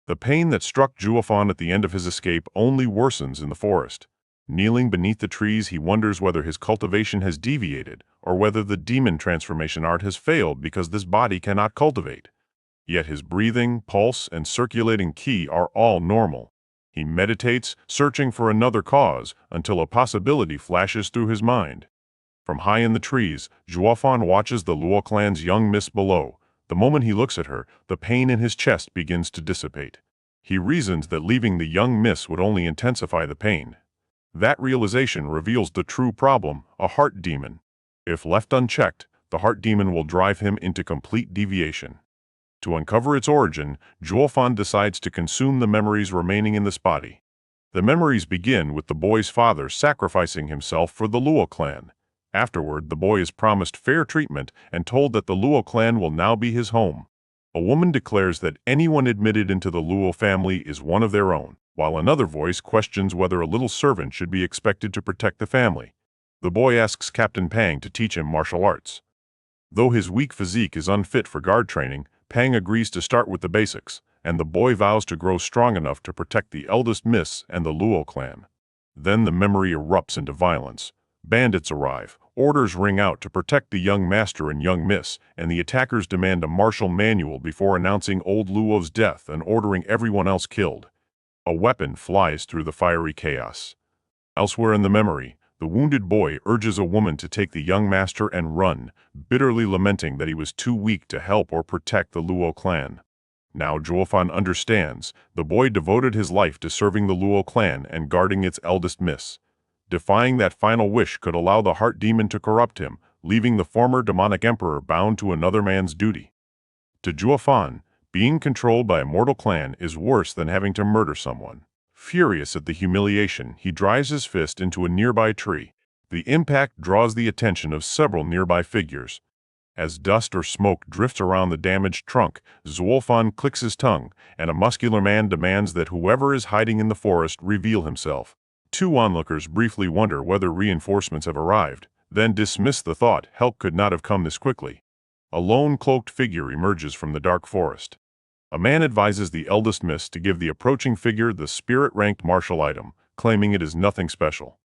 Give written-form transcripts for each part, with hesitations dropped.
The pain that struck Zhuo Fan at the end of his escape only worsens in the forest. Kneeling beneath the trees, he wonders whether his cultivation has deviated, or whether the demon transformation art has failed because this body cannot cultivate. Yet his breathing, pulse, and circulating qi are all normal. He meditates, searching for another cause, until a possibility flashes through his mind. From high in the trees, Zhuo Fan watches the Luo clan's young miss below. The moment he looks at her, the pain in his chest begins to dissipate. He reasons that leaving the young miss would only intensify the pain. That realization reveals the true problem, a heart demon. If left unchecked, the heart demon will drive him into complete deviation. To uncover its origin, Zhuo Fan decides to consume the memories remaining in this body. The memories begin with the boy's father sacrificing himself for the Luo clan. Afterward, the boy is promised fair treatment and told that the Luo clan will now be his home. A woman declares that anyone admitted into the Luo family is one of their own, while another voice questions whether a little servant should be expected to protect the family. The boy asks Captain Pang to teach him martial arts. Though his weak physique is unfit for guard training, Pang agrees to start with the basics, and the boy vows to grow strong enough to protect the eldest miss and the Luo clan. Then the memory erupts into violence. Bandits arrive, orders ring out to protect the young master and young miss, and the attackers demand a martial manual before announcing old Luo's death and ordering everyone else killed. A weapon flies through the fiery chaos. Elsewhere in the memory, the wounded boy urges a woman to take the young master and run, bitterly lamenting that he was too weak to help or protect the Luo clan. Now Zhuo Fan understands. The boy devoted his life to serving the Luo clan and guarding its eldest miss. Defying that final wish could allow the heart demon to corrupt him, leaving the former demonic emperor bound to another man's duty. To Zhuo Fan, being controlled by a mortal clan is worse than having to murder someone. Furious at the humiliation, he drives his fist into a nearby tree. The impact draws the attention of several nearby figures. As dust or smoke drifts around the damaged trunk, Zhuo Fan clicks his tongue, and a muscular man demands that whoever is hiding in the forest reveal himself. Two onlookers briefly wonder whether reinforcements have arrived, then dismiss the thought help could not have come this quickly. A lone cloaked figure emerges from the dark forest. A man advises the eldest miss to give the approaching figure the spirit-ranked martial item, claiming it is nothing special.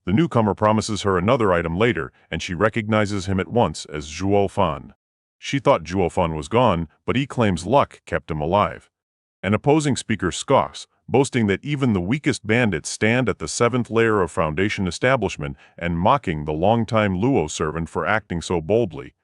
The newcomer promises her another item later, and she recognizes him at once as Zhuo Fan. She thought Zhuo Fan was gone, but he claims luck kept him alive. An opposing speaker scoffs, boasting that even the weakest bandits stand at the 7th layer of Foundation establishment and mocking the longtime Luo servant for acting so boldly.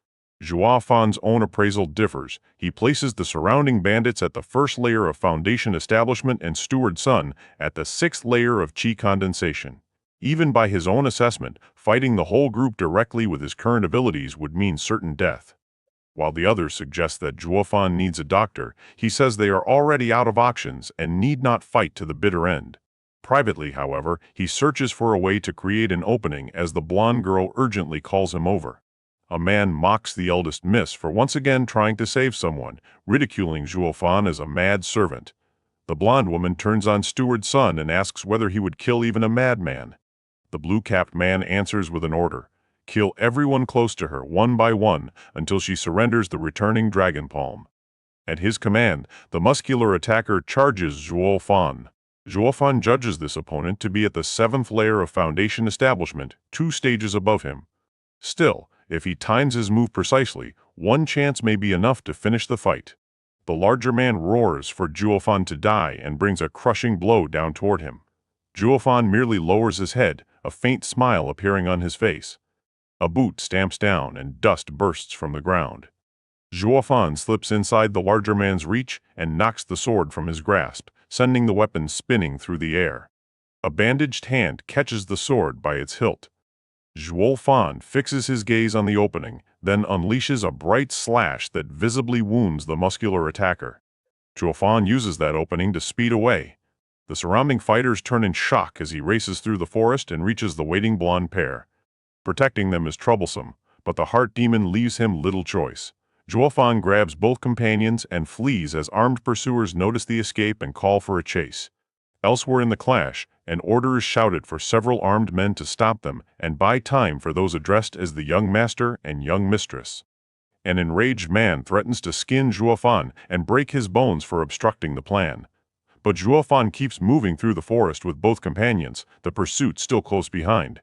Zhuo Fan's own appraisal differs. He places the surrounding bandits at the 1st layer of Foundation establishment and Steward Sun at the 6th layer of Qi condensation. Even by his own assessment, fighting the whole group directly with his current abilities would mean certain death. While the others suggest that Zhuo Fan needs a doctor, he says they are already out of options and need not fight to the bitter end. Privately, however, he searches for a way to create an opening as the blonde girl urgently calls him over. A man mocks the eldest miss for once again trying to save someone, ridiculing Zhuo Fan as a mad servant. The blonde woman turns on Steward Sun and asks whether he would kill even a madman. The blue-capped man answers with an order. Kill everyone close to her, one by one, until she surrenders the returning dragon palm. At his command, the muscular attacker charges Zhuo Fan. Zhuo Fan judges this opponent to be at the 7th layer of Foundation establishment, 2 stages above him. Still, if he times his move precisely, one chance may be enough to finish the fight. The larger man roars for Zhuo Fan to die and brings a crushing blow down toward him. Zhuo Fan merely lowers his head, a faint smile appearing on his face. A boot stamps down and dust bursts from the ground. Zhuo Fan slips inside the larger man's reach and knocks the sword from his grasp, sending the weapon spinning through the air. A bandaged hand catches the sword by its hilt. Zhuo Fan fixes his gaze on the opening, then unleashes a bright slash that visibly wounds the muscular attacker. Zhuo Fan uses that opening to speed away. The surrounding fighters turn in shock as he races through the forest and reaches the waiting blonde pair. Protecting them is troublesome, but the heart demon leaves him little choice. Zhuo Fan grabs both companions and flees as armed pursuers notice the escape and call for a chase. Elsewhere in the clash, an order is shouted for several armed men to stop them and buy time for those addressed as the young master and young mistress. An enraged man threatens to skin Zhuo Fan and break his bones for obstructing the plan. but Zhuo Fan keeps moving through the forest with both companions, the pursuit still close behind.